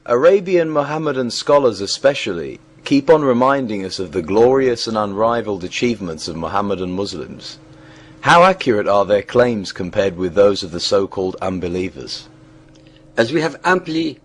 Arabian Mohammedan scholars especially keep on reminding us of the glorious and unrivaled achievements of Mohammedan Muslims. How accurate are their claims compared with those of the so-called unbelievers? As we have amply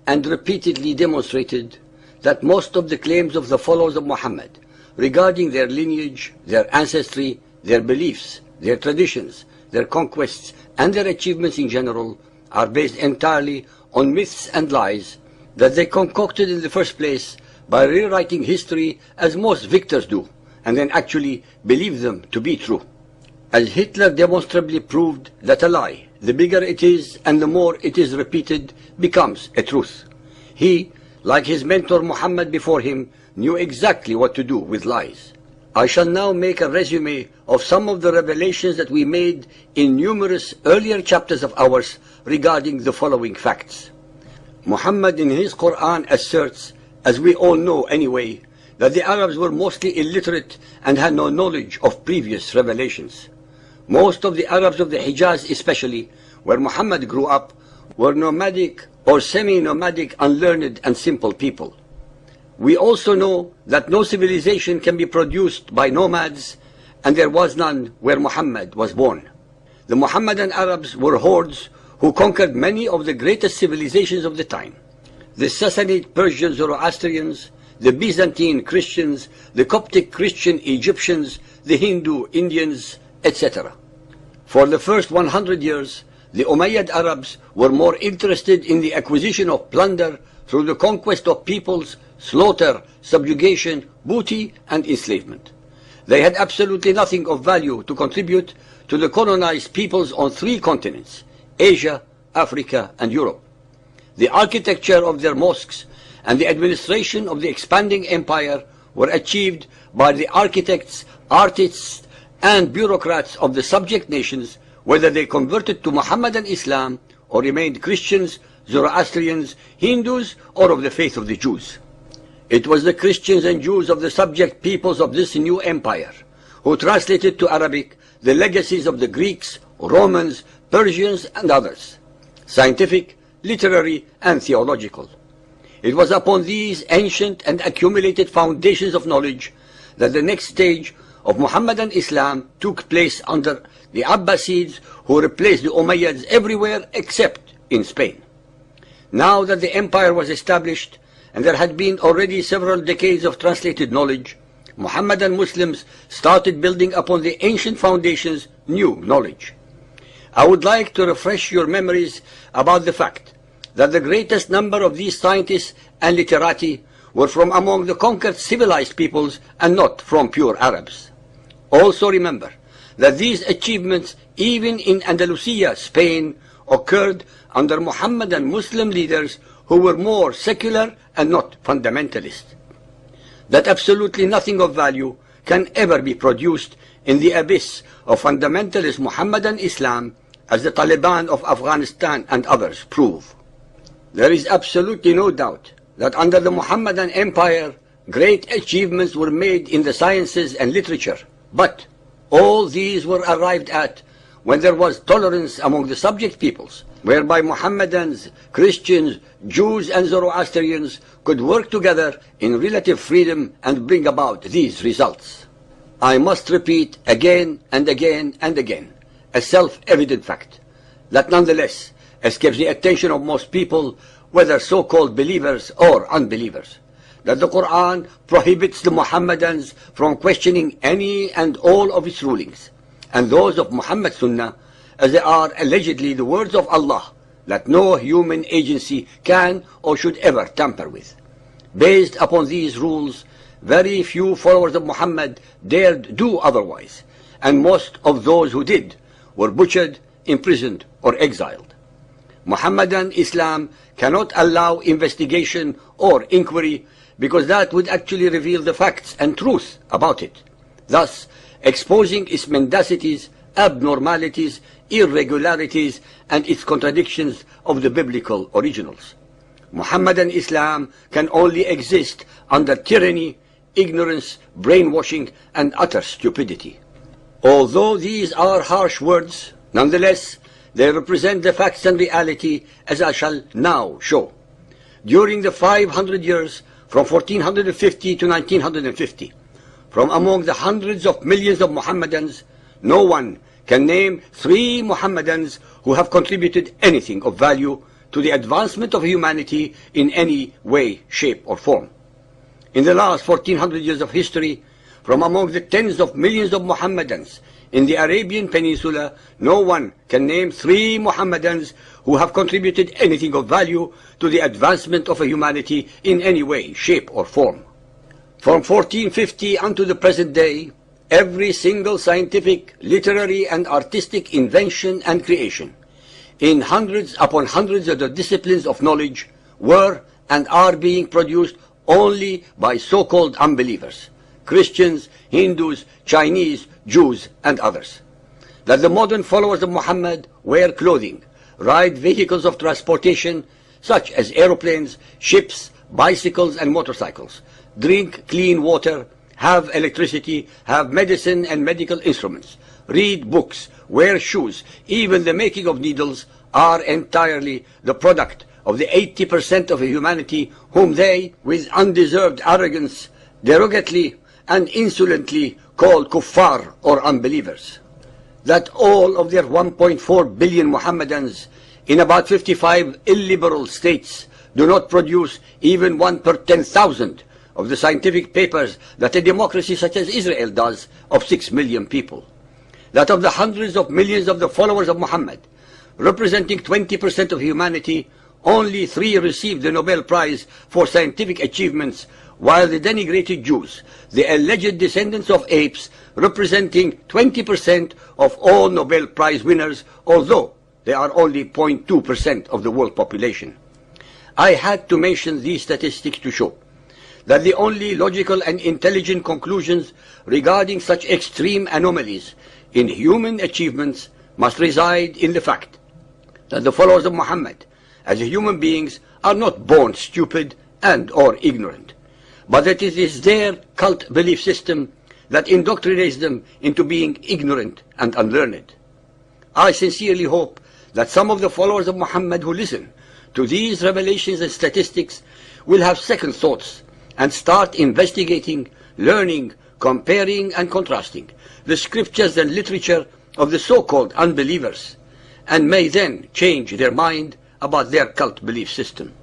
and repeatedly demonstrated, that most of the claims of the followers of Muhammad regarding their lineage, their ancestry, their beliefs, their traditions, their conquests, and their achievements in general are based entirely on myths and lies that they concocted in the first place by rewriting history as most victors do, and then actually believe them to be true. As Hitler demonstrably proved that a lie, the bigger it is and the more it is repeated, becomes a truth. He, like his mentor Muhammad before him, knew exactly what to do with lies. I shall now make a resume of some of the revelations that we made in numerous earlier chapters of ours regarding the following facts. Muhammad in his Quran asserts, as we all know anyway, that the Arabs were mostly illiterate and had no knowledge of previous revelations. Most of the Arabs of the Hijaz especially, where Muhammad grew up, were nomadic or semi-nomadic, unlearned and simple people. We also know that no civilization can be produced by nomads, and there was none where Muhammad was born. The Muhammadan Arabs were hordes who conquered many of the greatest civilizations of the time. The Sassanid Persian Zoroastrians, the Byzantine Christians, the Coptic Christian Egyptians, the Hindu Indians, etc. For the first 100 years, the Umayyad Arabs were more interested in the acquisition of plunder through the conquest of peoples, slaughter, subjugation, booty, and enslavement. They had absolutely nothing of value to contribute to the colonized peoples on 3 continents, Asia, Africa, and Europe. The architecture of their mosques and the administration of the expanding empire were achieved by the architects, artists, and bureaucrats of the subject nations, whether they converted to Mohammedan Islam or remained Christians, Zoroastrians, Hindus, or of the faith of the Jews. It was the Christians and Jews of the subject peoples of this new empire who translated to Arabic the legacies of the Greeks, Romans, Persians, and others, scientific, literary, and theological. It was upon these ancient and accumulated foundations of knowledge that the next stage of Mohammedan Islam took place under the Abbasids, who replaced the Umayyads everywhere except in Spain. Now that the empire was established and there had been already several decades of translated knowledge, Mohammedan Muslims started building upon the ancient foundations new knowledge. I would like to refresh your memories about the fact that the greatest number of these scientists and literati were from among the conquered civilized peoples and not from pure Arabs. Also remember that these achievements, even in Andalusia, Spain, occurred under Mohammedan Muslim leaders who were more secular and not fundamentalist. That absolutely nothing of value can ever be produced in the abyss of fundamentalist Mohammedan Islam, as the Taliban of Afghanistan and others prove. There is absolutely no doubt that under the Mohammedan Empire, great achievements were made in the sciences and literature, but all these were arrived at when there was tolerance among the subject peoples, whereby Mohammedans, Christians, Jews, and Zoroastrians could work together in relative freedom and bring about these results. I must repeat again and again and again a self-evident fact that nonetheless escapes the attention of most people, whether so-called believers or unbelievers, that the Quran prohibits the Mohammedans from questioning any and all of its rulings, and those of Muhammad's Sunnah, as they are allegedly the words of Allah, that no human agency can or should ever tamper with. Based upon these rules, very few followers of Muhammad dared do otherwise, and most of those who did were butchered, imprisoned, or exiled. Mohammedan Islam cannot allow investigation or inquiry because that would actually reveal the facts and truth about it, thus exposing its mendacities, abnormalities, irregularities, and its contradictions of the biblical originals. Mohammedan Islam can only exist under tyranny, ignorance, brainwashing, and utter stupidity. Although these are harsh words, nonetheless, they represent the facts and reality, as I shall now show. during the 500 years from 1450 to 1950. From among the hundreds of millions of Mohammedans, no one can name 3 Mohammedans who have contributed anything of value to the advancement of humanity in any way, shape, or form. In the last 1400 years of history, from among the tens of millions of Mohammedans in the Arabian Peninsula, no one can name 3 Mohammedans who have contributed anything of value to the advancement of humanity in any way, shape, or form. From 1450 unto the present day, every single scientific, literary, and artistic invention and creation, in hundreds upon hundreds of the disciplines of knowledge, were and are being produced only by so-called unbelievers, Christians, Hindus, Chinese, Jews, and others. That the modern followers of Muhammad wear clothing, ride vehicles of transportation such as aeroplanes, ships, bicycles, and motorcycles, drink clean water, have electricity, have medicine and medical instruments, read books, wear shoes, even the making of needles, are entirely the product of the 80% of humanity whom they, with undeserved arrogance, derogatively and insolently call kuffar or unbelievers. That all of their 1.4 billion Mohammedans in about 55 illiberal states do not produce even 1 per 10,000 of the scientific papers that a democracy such as Israel does of 6 million people. That of the hundreds of millions of the followers of Muhammad, representing 20% of humanity, only 3 received the Nobel Prize for scientific achievements, while the denigrated Jews, the alleged descendants of apes, representing 20% of all Nobel Prize winners, although they are only 0.2% of the world population. I had to mention these statistics to show that the only logical and intelligent conclusions regarding such extreme anomalies in human achievements must reside in the fact that the followers of Muhammad as human beings are not born stupid and or ignorant, but that it is their cult belief system that indoctrinates them into being ignorant and unlearned. I sincerely hope that some of the followers of Muhammad who listen to these revelations and statistics will have second thoughts and start investigating, learning, comparing and contrasting the scriptures and literature of the so-called unbelievers, and may then change their mind about their cult belief system.